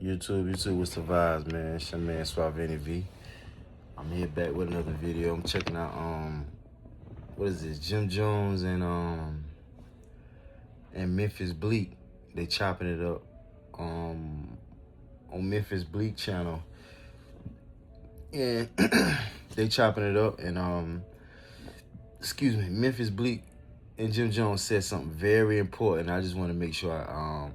YouTube with survives, man. It's your man Suave V. I'm here back with another video. I'm checking out what is this? Jim Jones and Memphis Bleak. They chopping it up on Memphis Bleak channel. And they chopping it up and Memphis Bleak and Jim Jones said something very important. I just want to make sure I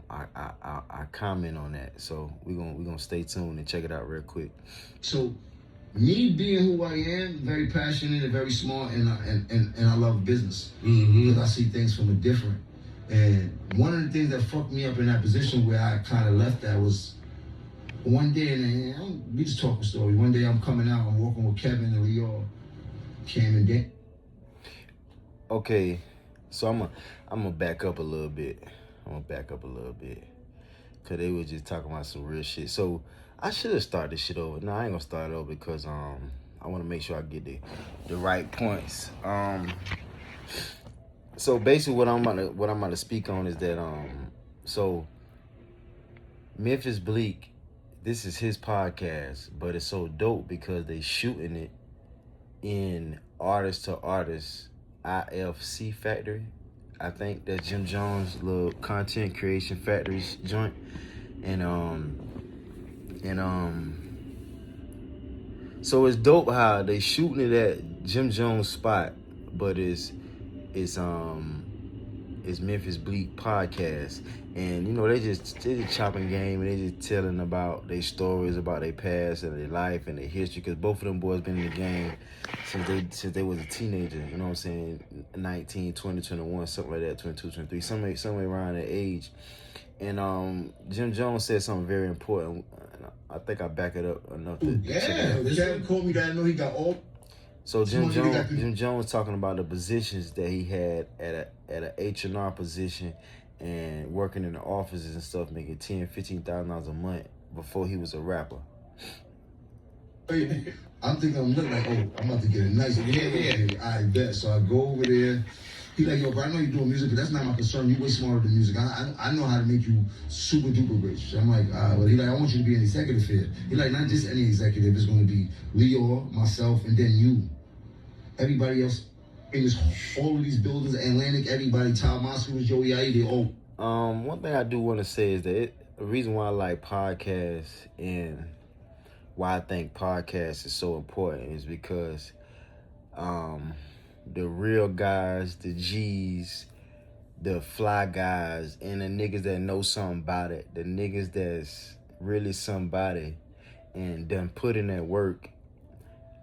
comment on that. So we're gonna stay tuned and check it out real quick. So me being who I am, very passionate and very smart, and I love business because I see things from a different. And one of the things that fucked me up in that position where I kind of left that was one day, and we just talking story. One day I'm coming out, I'm walking with Kevin and Leo, Cam and Dan. Okay, so I'm gonna back up a little bit. Cause they were just talking about some real shit. So I should have started this shit over. No, I ain't gonna start it over because I want to make sure I get the right points. So basically what I'm about to speak on is that so Memphis Bleak, this is his podcast, but it's so dope because they shooting it in artist to artist IFC factory. I think that Jim Jones little content creation factories joint, and so it's dope how they shooting it at Jim Jones spot, but it's Memphis Bleak podcast, and you know they just chopping game and they just telling about their stories about their past and their life and their history, because both of them boys been in the game since they was a teenager, you know what I'm saying, 19, 20, 21, something like that, 22, 23, somewhere around that age. And Jim Jones said something very important. I think I back it up enough to check it out. This guy called me that I know he got all. So Jim Jones talking about the positions that he had at a H&R position and working in the offices and stuff, making $10,000-$15,000 a month before he was a rapper. I'm thinking I'm looking like, oh, I'm about to get a nice I bet. So I go over there. He like, yo, bro, I know you're doing music, but that's not my concern. You way smarter than music. I know how to make you super duper rich. I'm like, well, he like, I want you to be an executive here. He like, not just any executive. It's going to be Leo, myself, and then you. Everybody else in this, all of these buildings, Atlantic, everybody, Todd Moscow, Joey I, they all. One thing I do want to say is that the reason why I like podcasts and why I think podcasts is so important is because the real guys, the G's, the fly guys, and the niggas that know something about it, the niggas that's really somebody and done put in that work,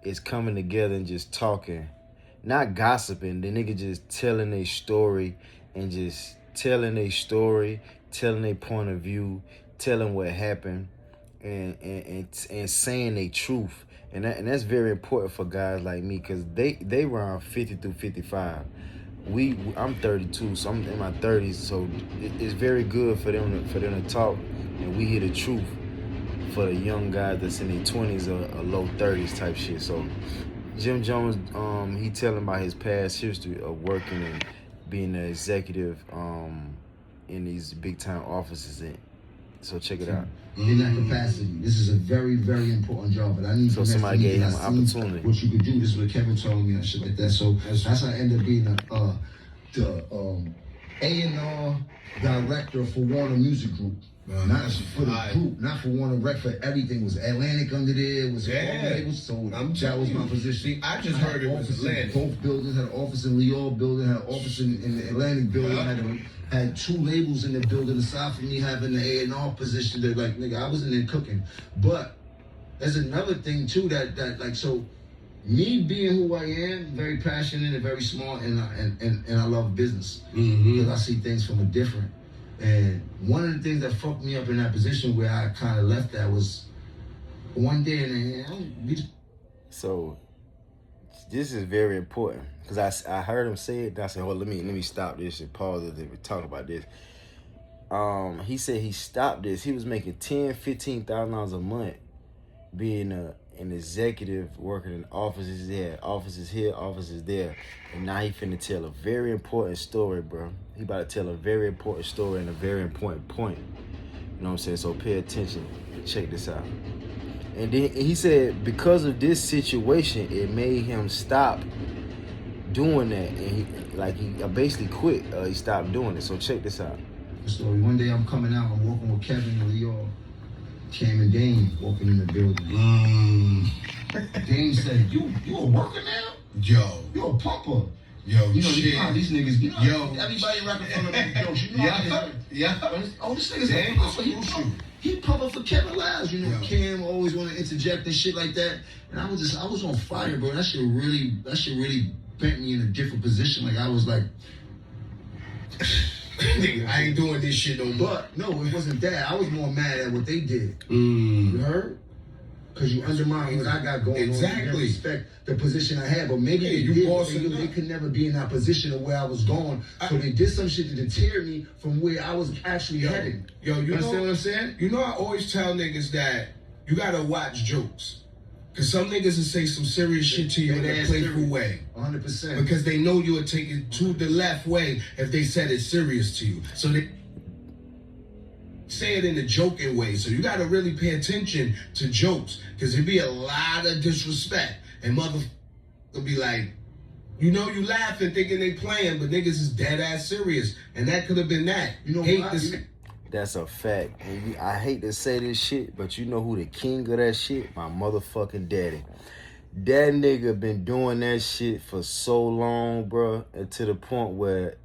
is coming together and just talking, not gossiping. The nigga just telling their story and just telling their story, telling their point of view, telling what happened, and saying their truth. And that's very important for guys like me, because they around 50 through 55. I'm 32, so I'm in my 30s. So it's very good for them to talk, and we hear the truth for the young guys that's in their 20s or low 30s type shit. So Jim Jones, he telling about his past history of working and being an executive in these big time offices. So check it out. In that capacity, this is a very, very important job, and I need. So somebody gave him an opportunity. What you could do. This is what Kevin told me and shit like that. So that's how I ended up being the A&R director for Warner Music Group. Not for the group, not for Warner Rec, for everything. Was Atlantic under there? Was it was sold? That was my position. See, I just heard it was Atlantic. Both buildings had an office in Leo building, had an office in the Atlantic building. Had two labels in the building aside from me having the A&R position. That like, nigga, I wasn't in cooking. But there's another thing too that like, so me being who I am, very passionate and very smart, and I love business because I see things from a different. And one of the things that fucked me up in that position where I kind of left that was one day, and so this is very important because I heard him say it, and I said, "Hold, let me stop this and pause it and talk about this." He said he stopped this. He was making $10,000-$15,000 a month, being an executive working in offices. He had offices here, offices there, and now he finna tell a very important story, bro. He about to tell a very important story and a very important point. You know what I'm saying? So pay attention. Check this out. And then he said because of this situation, it made him stop doing that, and he basically quit. He stopped doing it. So check this out. The story. One day I'm coming out. I'm walking with Kevin and Leo. Cam and Dame walking in the building. Dame said, "You a worker now? Yo. You a pumper? Yo, you know, shit. You know how these niggas, you know, yo. Everybody rapping from them jokes. You know how this nigga's a pumper. He pumping for Kevin Lyles. You know, yo. Cam always want to interject and shit like that. And I was on fire, bro. That shit really bent me in a different position. Like I was like, nigga, I ain't doing this shit no more. But no, it wasn't that. I was more mad at what they did. You heard? Because you undermine what I got going on. You don't respect the position I had. But maybe they did. They could never be in that position of where I was going. So they did some shit to deter me from where I was actually heading. Yo, you understand what I'm saying? You know, I always tell niggas that you gotta watch jokes. Because some niggas will say some serious shit to you in a playful way. 100%. Because they know you would take it to the left way if they said it serious to you. So they say it in a joking way. So you got to really pay attention to jokes. Because there'd be a lot of disrespect. And motherfuckers will be like, you know, you laughing thinking they playing, but niggas is dead ass serious. And that could have been that. You know That's a fact. And I hate to say this shit, but you know who the king of that shit? My motherfucking daddy. That nigga been doing that shit for so long, bro, and to the point where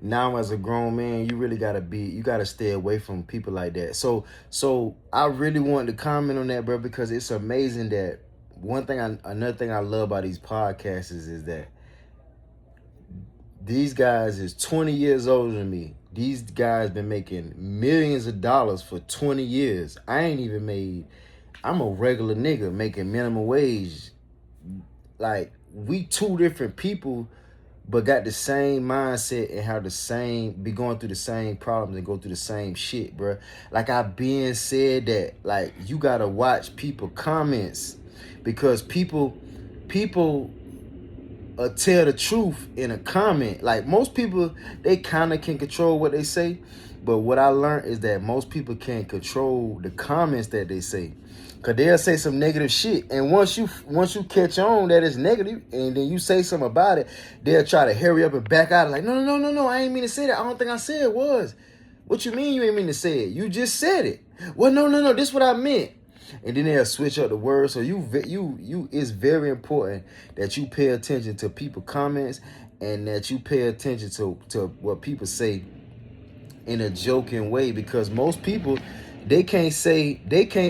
now as a grown man, you really gotta stay away from people like that. So I really wanted to comment on that, bro, because it's amazing that another thing I love about these podcasts is that these guys is 20 years older than me. These guys been making millions of dollars for 20 years. I'm a regular nigga making minimum wage. Like, we two different people, but got the same mindset and have be going through the same problems and go through the same shit, bro. Like, I've been said that, like, you gotta watch people comments because people tell the truth in a comment. Like, most people, they kind of can control what they say, but what I learned is that most people can't control the comments that they say, because they'll say some negative shit, and once you catch on that it's negative and then you say something about it, they'll try to hurry up and back out like, no, I ain't mean to say that. I don't think I said it was. What you mean you ain't mean to say it? You just said it. Well, no, this is what I meant. And then they'll switch up the words. So it's very important that you pay attention to people's comments and that you pay attention to what people say in a joking way, because most people, they can't,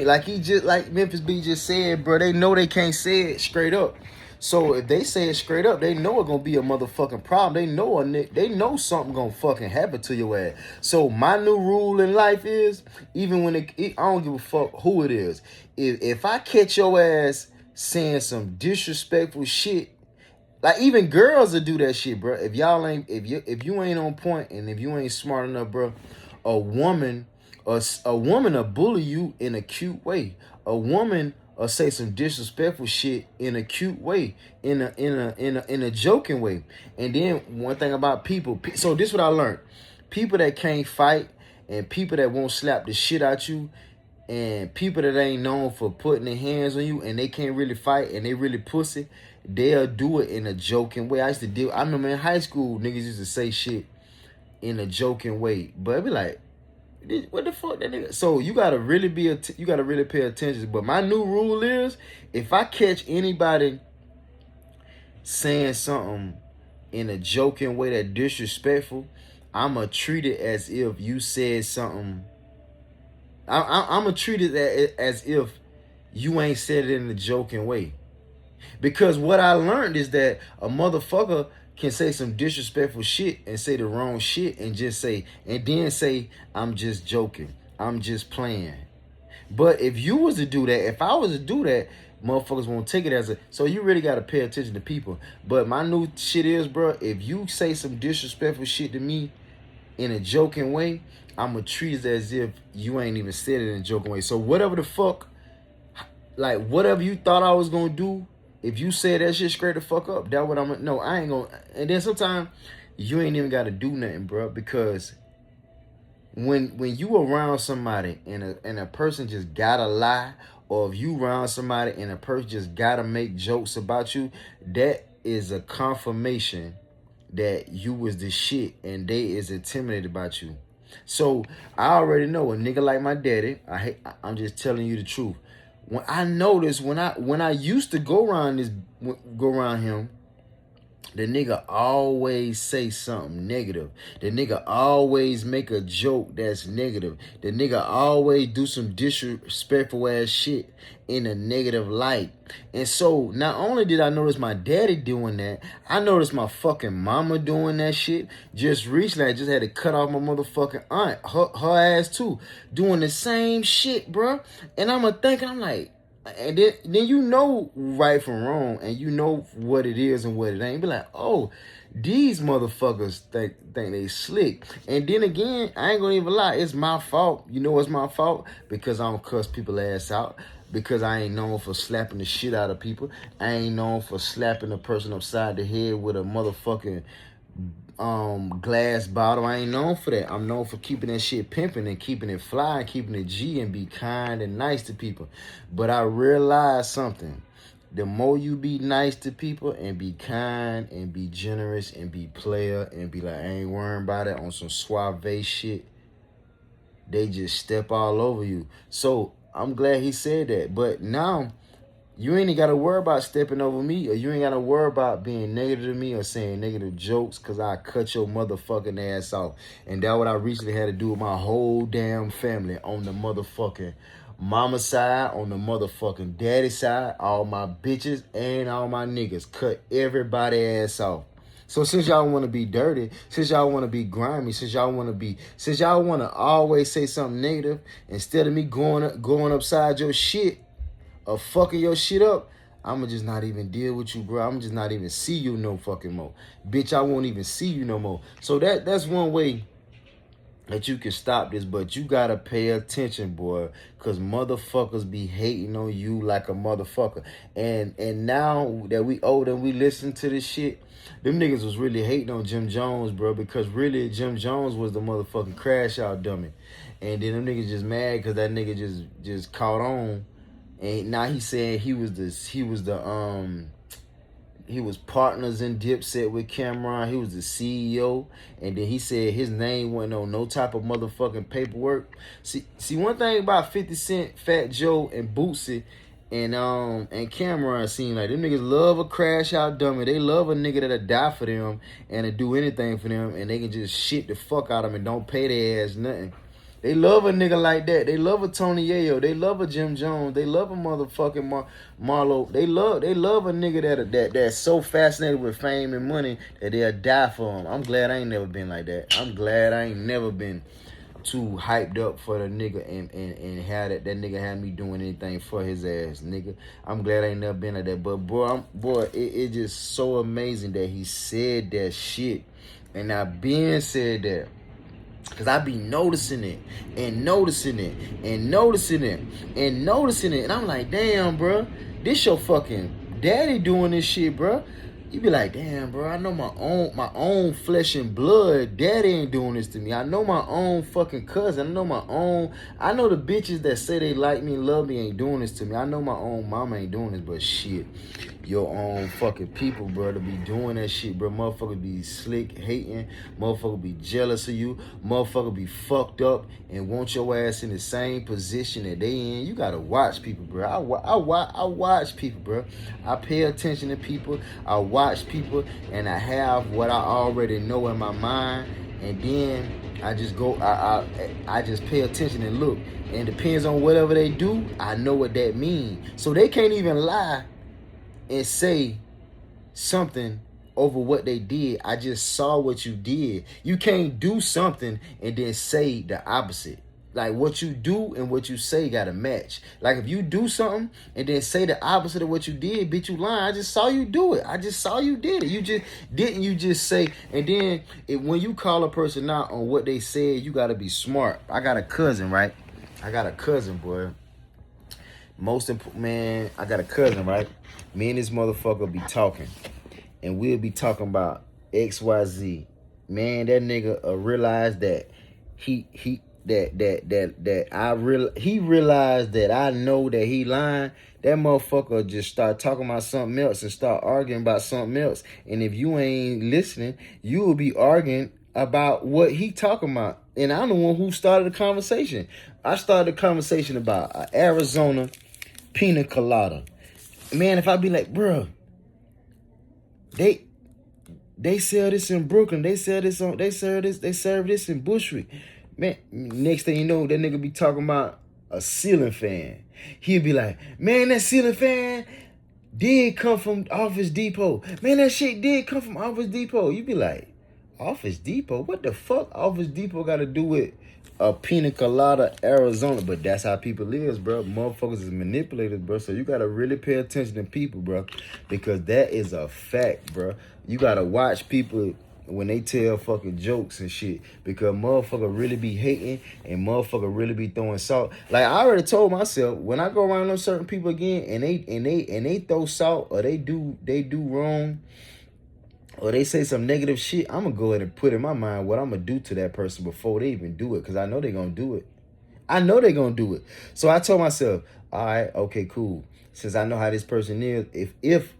like Memphis B just said, bro, they know they can't say it straight up. So if they say it straight up, they know it's gonna be a motherfucking problem. They know something gonna fucking happen to your ass. So my new rule in life is, even when I don't give a fuck who it is, if I catch your ass saying some disrespectful shit, like, even girls will do that shit, bro. If you ain't on point and if you ain't smart enough, bro, a woman will bully you in a cute way. A woman or say some disrespectful shit in a cute way, in a joking way. And then one thing about people, so this is what I learned. People that can't fight and people that won't slap the shit out you and people that ain't known for putting their hands on you and they can't really fight and they really pussy, they'll do it in a joking way. I remember in high school, niggas used to say shit in a joking way. But it'd be like, what the fuck that nigga? So you gotta really pay attention. But my new rule is, if I catch anybody saying something in a joking way that disrespectful, I'ma treat it as if you said something. I'ma treat it as if you ain't said it in a joking way. Because what I learned is that a motherfucker can say some disrespectful shit and say the wrong shit and then say, I'm just joking, I'm just playing. But if I was to do that, motherfuckers won't take it as a, so you really got to pay attention to people. But my new shit is, bro, if you say some disrespectful shit to me in a joking way, I'm going to treat it as if you ain't even said it in a joking way. So whatever the fuck, like, whatever you thought I was going to do, if you say that shit straight the fuck up, that's what I ain't gonna. And then sometimes you ain't even got to do nothing, bro, because when you around somebody and a person just gotta lie, or if you around somebody and a person just gotta make jokes about you, that is a confirmation that you was the shit and they is intimidated about you. So I already know a nigga like my daddy. I'm just telling you the truth. When I noticed when I used to go around him, the nigga always say something negative. The nigga always make a joke that's negative. The nigga always do some disrespectful ass shit in a negative light. And so not only did I notice my daddy doing that, I noticed my fucking mama doing that shit. Just recently, I just had to cut off my motherfucking aunt, her ass too, doing the same shit, bro. And I'm like, and then you know right from wrong, and you know what it is and what it ain't. Be like, oh, these motherfuckers think they slick. And then again, I ain't gonna even lie, it's my fault. You know it's my fault? Because I don't cuss people ass out. Because I ain't known for slapping the shit out of people. I ain't known for slapping a person upside the head with a motherfucking glass bottle. I ain't known for that. I'm known for keeping that shit pimping and keeping it fly and keeping it G and be kind and nice to people. But I realized something. The more you be nice to people and be kind and be generous and be player and be like, I ain't worrying about it on some suave shit, they just step all over you. So I'm glad he said that. But now you ain't got to worry about stepping over me, or you ain't got to worry about being negative to me or saying negative jokes, because I cut your motherfucking ass off. And that's what I recently had to do with my whole damn family on the motherfucking mama side, on the motherfucking daddy side, all my bitches and all my niggas. Cut everybody ass off. So since y'all want to be dirty, since y'all want to be grimy, since y'all want to always say something negative, instead of me going upside your shit, or fucking your shit up, I'ma just not even deal with you, bro. I'ma just not even see you no fucking more. Bitch, I won't even see you no more. So that's one way that you can stop this, but you gotta pay attention, boy, because motherfuckers be hating on you like a motherfucker. And now that we old and we listen to this shit, them niggas was really hating on Jim Jones, bro, because really Jim Jones was the motherfucking crash out dummy. And then them niggas just mad because that nigga just caught on. And now he's saying he was partners in Dipset with Cameron. He was the CEO, and then he said his name wasn't on no type of motherfucking paperwork. See one thing about 50 Cent, Fat Joe, and Bootsy, and Cameron, seem like them niggas love a crash out dummy. They love a nigga that'll die for them and to do anything for them, and they can just shit the fuck out of them and don't pay their ass nothing. They love a nigga like that. They love a Tony Yayo. They love a Jim Jones. They love a motherfucking Marlo. They love a nigga that's so fascinated with fame and money that they'll die for him. I'm glad I ain't never been like that. I'm glad I ain't never been too hyped up for the nigga and had that nigga had me doing anything for his ass, nigga. I'm glad I ain't never been like that. But boy, it's just so amazing that he said that shit. And I been said that. Cause I be noticing it and noticing it and noticing it and noticing it. And I'm like, damn, bro, this your fucking daddy doing this shit, bro. You be like, damn, bro, I know my own flesh and blood. Daddy ain't doing this to me. I know my own fucking cousin. I know the bitches that say they like me and love me ain't doing this to me. I know my own mama ain't doing this, but shit, your own fucking people, bro, to be doing that shit, bro. Motherfucker be slick, hating. Motherfucker be jealous of you. Motherfucker be fucked up and want your ass in the same position that they in. You gotta watch people, bro. I watch people, bro. I pay attention to people. I watch people, and I have what I already know in my mind, and then I just go. I just pay attention and look. And it depends on whatever they do. I know what that means. So they can't even lie and say something over what they did. I just saw what you did. You can't do something and then say the opposite. Like what you do and what you say gotta match. Like if you do something and then say the opposite of what you did, bitch, you lying. I just saw you do it. I just saw you did it. You just say. And then when you call a person out on what they said, you gotta be smart. I got a cousin, right? I got a cousin, boy. Man, I got a cousin, right? Me and this motherfucker be talking, and we'll be talking about XYZ. Man, that nigga realized that he he realized that I know that he lying, that motherfucker just start talking about something else and start arguing about something else. And if you ain't listening, you will be arguing about what he talking about. And I'm the one who started the conversation. I started the conversation about Arizona pina colada. Man, if I be like, bro, they sell this in Brooklyn. They serve this in Bushwick. Man, next thing you know, that nigga be talking about a ceiling fan. He'll be like, man, that ceiling fan did come from Office Depot. Man, that shit did come from Office Depot. You be like, Office Depot? What the fuck Office Depot got to do with a pina colada, Arizona? But that's how people is, bro. Motherfuckers is manipulators, bro. So you got to really pay attention to people, bro. Because that is a fact, bro. You got to watch people when they tell fucking jokes and shit, because motherfucker really be hating and motherfucker really be throwing salt. Like I already told myself, when I go around those certain people again and they throw salt or they do wrong or they say some negative shit, I'm gonna go ahead and put in my mind what I'm gonna do to that person before they even do it, because I know they're gonna do it. I know they're gonna do it. So I told myself, all right, okay, cool. Since I know how this person is, if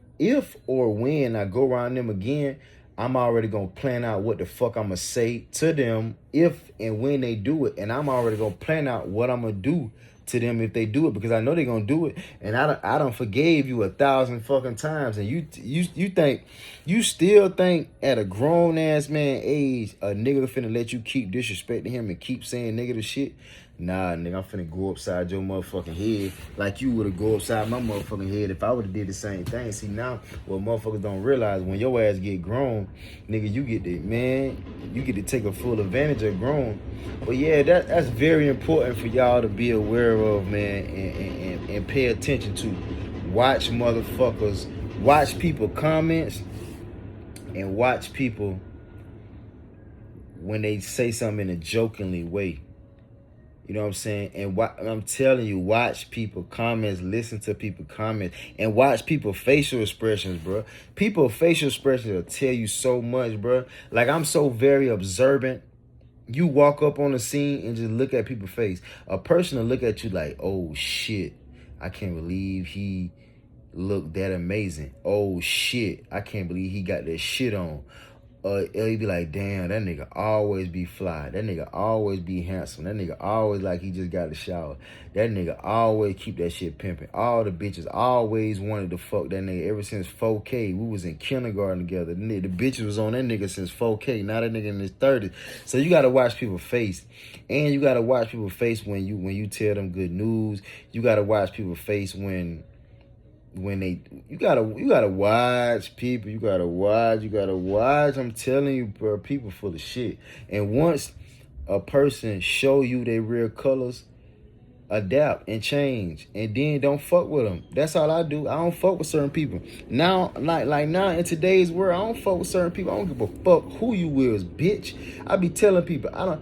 or when I go around them again, I'm already going to plan out what the fuck I'm going to say to them if and when they do it. And I'm already going to plan out what I'm going to do to them if they do it, because I know they're going to do it. And I done forgave you 1,000 fucking times. And you still think at a grown ass man age, a nigga finna let you keep disrespecting him and keep saying negative shit? Nah, nigga, I'm finna go upside your motherfucking head like you would've go upside my motherfucking head if I would've did the same thing. See, now, what motherfuckers don't realize, when your ass get grown, nigga, you get to take a full advantage of grown. But yeah, that's very important for y'all to be aware of, man, and pay attention to. Watch motherfuckers, watch people comments, and watch people when they say something in a jokingly way. You know what I'm saying? And I'm telling you, watch people comments, listen to people comments, and watch people facial expressions, bro. People facial expressions will tell you so much, bro. Like, I'm so very observant. You walk up on the scene and just look at people's face. A person will look at you like, oh shit, I can't believe he looked that amazing. Oh shit, I can't believe he got that shit on. He'll be like, damn, that nigga always be fly. That nigga always be handsome. That nigga always like he just got the shower. That nigga always keep that shit pimping. All the bitches always wanted to fuck that nigga ever since 4K. We was in kindergarten together. The bitches was on that nigga since 4K. Now that nigga in his 30s. So you gotta watch people's face. And you gotta watch people's face when you tell them good news. You gotta watch people's face when you gotta watch people. You gotta watch. I'm telling you, bro, people full of shit. And once a person show you their real colors, adapt and change, and then don't fuck with them. That's all I do. I don't fuck with certain people. Now, like now in today's world, I don't fuck with certain people. I don't give a fuck who you is, bitch. I be telling people, I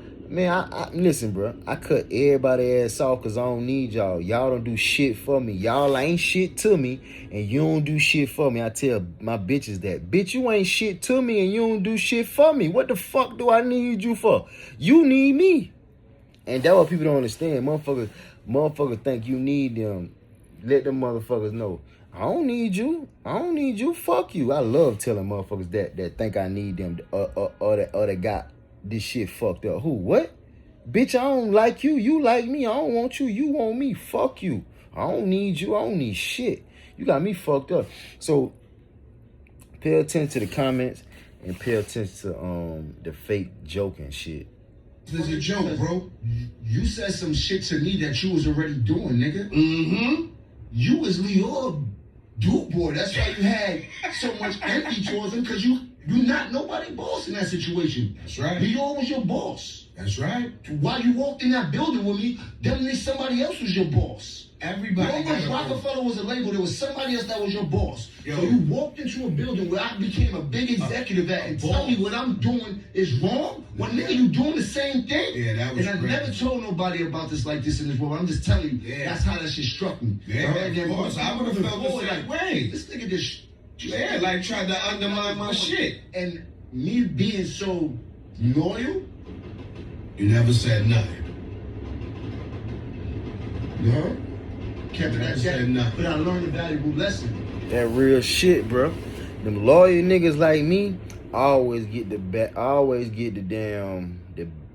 listen, bro. I cut everybody ass off because I don't need y'all. Y'all don't do shit for me. Y'all ain't shit to me, and you don't do shit for me. I tell my bitches that. Bitch, you ain't shit to me, and you don't do shit for me. What the fuck do I need you for? You need me. And that's what people don't understand. Motherfuckers think you need them. Let them motherfuckers know. I don't need you. Fuck you. I love telling motherfuckers that think I need them or that got this shit fucked up. Who? What? Bitch, I don't like you. You like me. I don't want you. You want me. Fuck you. I don't need you. I don't need shit. You got me fucked up. So pay attention to the comments and pay attention to the fake joking shit. This is a joke, bro. You said some shit to me that you was already doing, nigga. Mm-hmm. You was Leo dude boy. That's why you had so much envy towards him, because you not nobody boss in that situation. That's right. Leo was your boss. That's right. While you walked in that building with me, definitely somebody else was your boss. Everybody. Rockefeller was a label. There was somebody else that was your boss. Yo. So you walked into a building where I became a big executive at, and tell me what I'm doing is wrong. When nigga, you doing the same thing. Yeah, that was. And I never told nobody about this like this in this world. I'm just telling you, that's how that shit struck me. Yeah, of course. I would have felt the same way. This nigga just like tried to undermine my shit. And me being so loyal You never said nothing. You heard? Kept Never that said check, nothing. but I learned a valuable lesson. That real shit, bro. Them lawyer niggas like me always get the back, always get the damn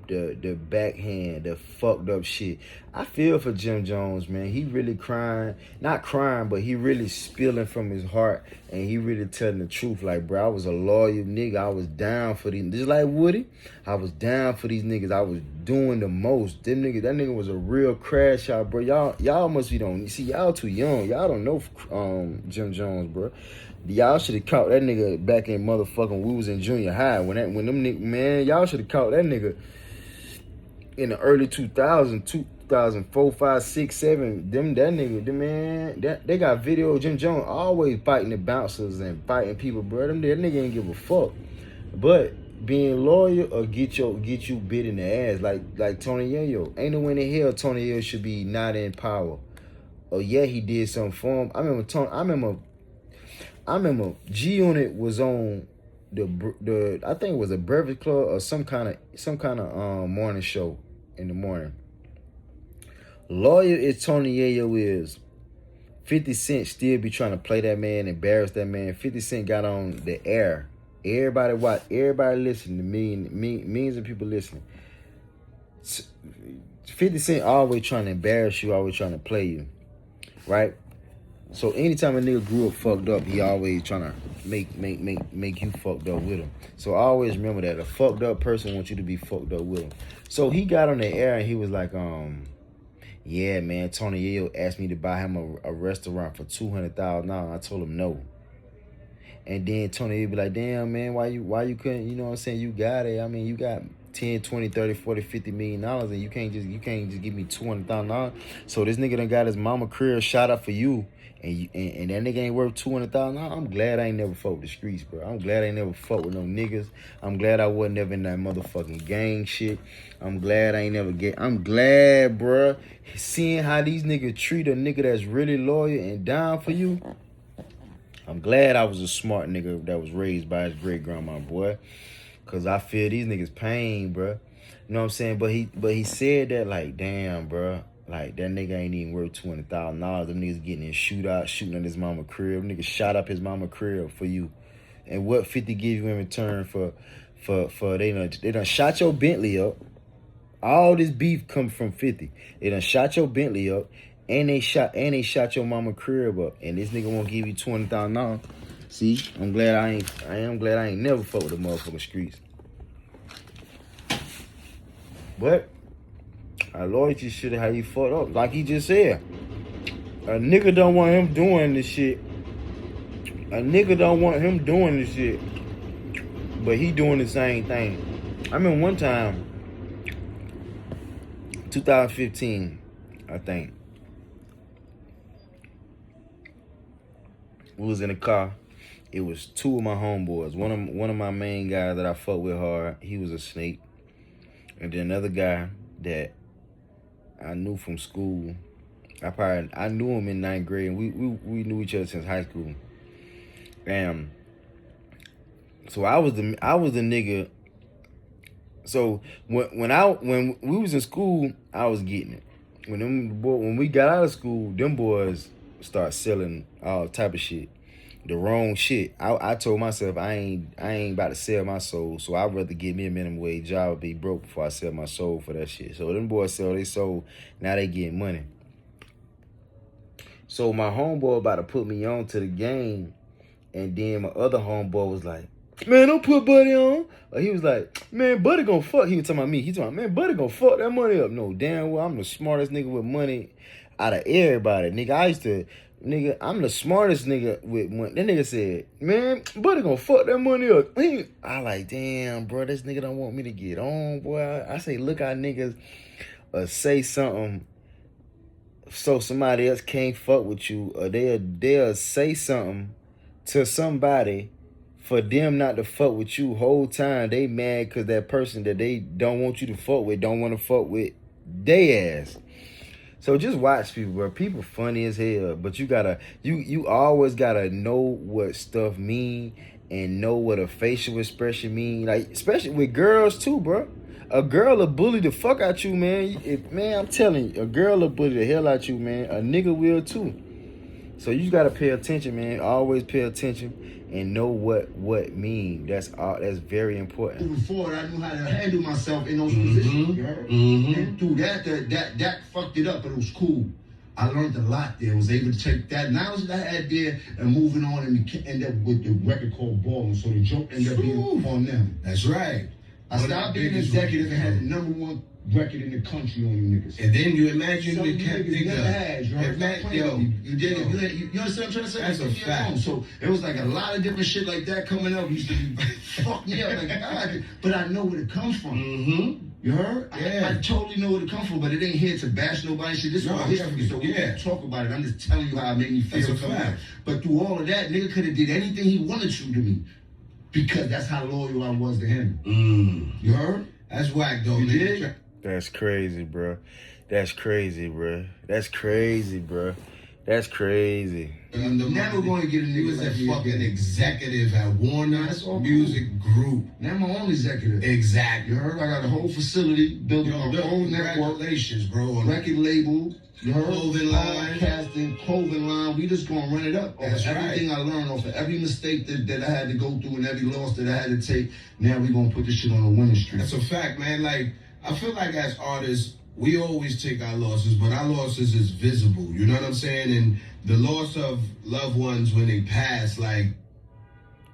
the backhand, the fucked up shit. I feel for Jim Jones, man. He really crying, not crying, but he really spilling from his heart, and he really telling the truth. Like, bro, I was a loyal nigga. I was down for these, just like Woody. I was down for these niggas. I was doing the most. Them niggas, that nigga was a real crash out, bro. Y'all must be don't see. Y'all too young. Y'all don't know Jim Jones, bro. Y'all should have caught that nigga back in motherfucking. We was in junior high when them niggas, man. Y'all should have caught that nigga in the early 2000s, 2004, 5, 6, 7. Them man, they got video of Jim Jones always fighting the bouncers and fighting people, bro. That nigga ain't give a fuck. But being loyal or get you bit in the ass like Tony Yayo. Ain't no way in the hell Tony Yayo should be not in power. Oh yeah, he did something for him. I remember G Unit was on the I think it was a Breakfast Club or some kind of morning show in the morning. Lawyer is Tony Yayo is 50 Cent still be trying to play that man, embarrass that man. 50 Cent got on the air. Everybody watch, everybody listen to millions of people listening. 50 Cent always trying to embarrass you, always trying to play you, right? So anytime a nigga grew up fucked up, he always trying to make you fucked up with him. So I always remember that a fucked up person wants you to be fucked up with him. So he got on the air and he was like, yeah, man, Tony Yayo asked me to buy him a restaurant for $200,000. I told him no. And then Tony Yayo be like, damn, man, why you couldn't, you know what I'm saying? You got it. I mean, you got 10, 20, 30, 40, 50 million dollars and you can't just give me $200,000. So this nigga done got his mama career shot up for you. And that nigga ain't worth $200,000. I'm glad I ain't never fucked with the streets, bro. I'm glad I ain't never fucked with no niggas. I'm glad I wasn't never in that motherfucking gang shit. I'm glad I ain't never I'm glad, bro. Seeing how these niggas treat a nigga that's really loyal and down for you. I'm glad I was a smart nigga that was raised by his great grandma, boy. Cause I feel these niggas pain, bro. You know what I'm saying? But he said that like, damn, bro. Like, that nigga ain't even worth $200,000. Them niggas getting in shootout, shooting at his mama crib. Niggas shot up his mama crib for you. And what 50 give you in return for they done shot your Bentley up. All this beef come from 50. They done shot your Bentley up, and they shot your mama crib up. And this nigga won't give you $200,000. See, I'm glad I ain't never fucked with the motherfucking streets. But our loyalty shit how you fucked up. Like he just said. A nigga don't want him doing this shit. A nigga don't want him doing this shit. But he doing the same thing. I remember one time, 2015, I think. We was in a car. It was two of my homeboys. One of my main guys that I fuck with hard, he was a snake. And then another guy that I knew from school. I knew him in 9th grade, and we knew each other since high school. So I was the nigga. So when we was in school, I was getting it. When we got out of school, them boys start selling all type of shit, the wrong shit. I told myself I ain't about to sell my soul, so I'd rather get me a minimum wage job or be broke before I sell my soul for that shit. So them boys sell their soul, now they getting money. So my homeboy about to put me on to the game, and then my other homeboy was like, man, don't put Buddy on. Or he was like, man, Buddy gonna fuck. He was talking about me. He talking about, man, Buddy gonna fuck that money up. No, damn well, I'm the smartest nigga with money out of everybody. Nigga, I'm the smartest nigga with money. That nigga said, man, Buddy gonna fuck that money up. I like, damn, bro, this nigga don't want me to get on, boy. I say, look how niggas say something so somebody else can't fuck with you, or they'll say something to somebody for them not to fuck with you whole time. They mad because that person that they don't want you to fuck with don't want to fuck with they ass. So just watch people, bro. People funny as hell, but you always gotta know what stuff mean and know what a facial expression mean. Like, especially with girls too, bro. A girl will bully the fuck out you, man. Man, I'm telling you, a girl will bully the hell out you, man. A nigga will too. So you gotta pay attention, man. Always pay attention and know what mean. That's very important. Moving forward, I knew how to handle myself in those positions. You heard? And through that fucked it up, but it was cool. I learned a lot there. Was able to take that knowledge that I had there and moving on and end up with the record called Ballin'. So the joke ended up being on them. That's right. I stopped being an executive and had the #1 record in the country on you niggas. And then you imagine the you dig it? You understand what I'm trying to say? That's a fact. So it was like a lot of different shit like that coming up. Used to fuck me up like God, but I know where it comes from. You heard? Yeah. I totally know where it comes from, but it ain't here to bash nobody. Shit, this is all history, so we can't talk about it. I'm just telling you how it made me feel. That's a fact. But through all of that, nigga could have did anything he wanted to me, because that's how loyal I was to him. You heard? That's whack though. You did? That's crazy, bro. That's crazy, bro. That's crazy, bro. That's crazy. I'm never going to get a nigga. He was like a fucking executive at Warner Music Group. Now I'm my own executive. Exactly. You heard? I got a whole facility, built my whole network. Congratulations, bro. Record label. You heard? Clothing line. Podcasting, clothing line. We just going to run it up. That's everything I learned, off of every mistake that I had to go through and every loss that I had to take. Now we going to put this shit on a winning streak. That's a fact, man. Like, I feel like as artists, we always take our losses, but our losses is visible. You know what I'm saying? And the loss of loved ones when they pass, like.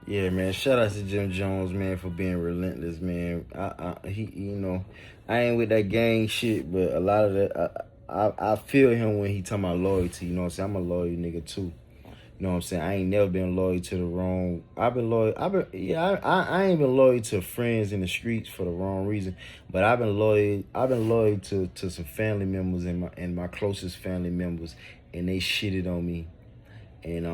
Yeah, man. Shout out to Jim Jones, man, for being relentless, man. He, you know, I ain't with that gang shit, but a lot of that, I feel him when he talking about loyalty. You know what I'm saying? I'm a loyal nigga too. You know what I'm saying? I ain't never been loyal to the wrong. I've been loyal. I ain't been loyal to friends in the streets for the wrong reason. But I've been loyal. To some family members and my closest family members, and they shitted on me. And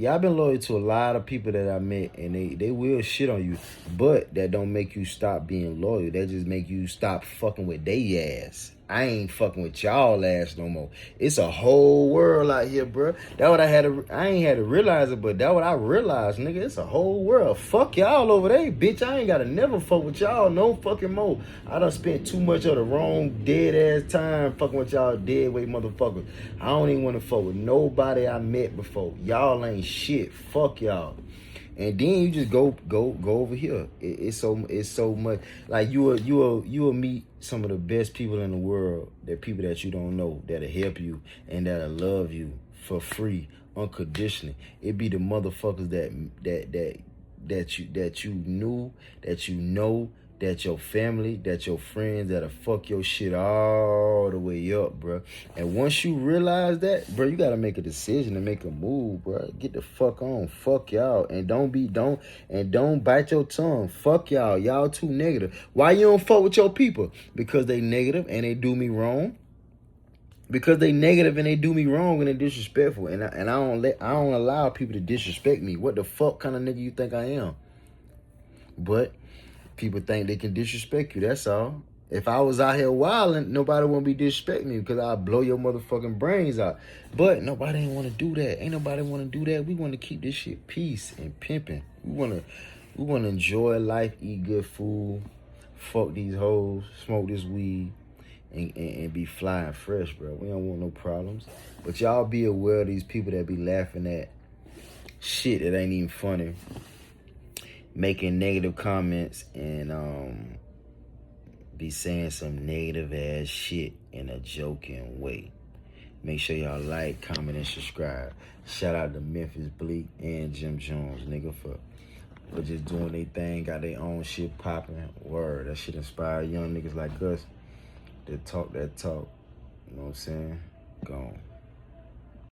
I've been loyal to a lot of people that I met, and they will shit on you. But that don't make you stop being loyal. That just make you stop fucking with they ass. I ain't fucking with y'all ass no more. It's a whole world out here, bro. That what I ain't had to realize it, but that what I realized, nigga. It's a whole world. Fuck y'all over there, bitch. I ain't gotta never fuck with y'all no fucking more. I done spent too much of the wrong dead ass time fucking with y'all dead weight motherfuckers. I don't even want to fuck with nobody I met before. Y'all ain't shit. Fuck y'all. And then you just go over here. It's so much. Like you will meet some of the best people in the world. They're people that you don't know that'll help you and that'll love you for free, unconditionally. It be the motherfuckers that you knew, that you know, that your family, that your friends, that'll fuck your shit all the way up, bro. And once you realize that, bro, you gotta make a decision and make a move, bro. Get the fuck on. Fuck y'all. And don't bite your tongue. Fuck y'all. Y'all too negative. Why you don't fuck with your people? Because they negative and they do me wrong. Because they negative and they do me wrong and they disrespectful. And I don't allow people to disrespect me. What the fuck kind of nigga you think I am? But people think they can disrespect you, that's all. If I was out here wilding, nobody wouldn't be disrespecting me because I'd blow your motherfucking brains out. But nobody ain't want to do that. Ain't nobody want to do that. We want to keep this shit peace and pimping. We want to enjoy life, eat good food, fuck these hoes, smoke this weed, and be flying fresh, bro. We don't want no problems. But y'all be aware of these people that be laughing at shit that ain't even funny, making negative comments, and be saying some negative ass shit in a joking way. Make sure y'all like, comment, and subscribe. Shout out to Memphis Bleak and Jim Jones, nigga, for just doing their thing, got their own shit popping. Word, that shit inspire young niggas like us to talk that talk. You know what I'm saying? Gone.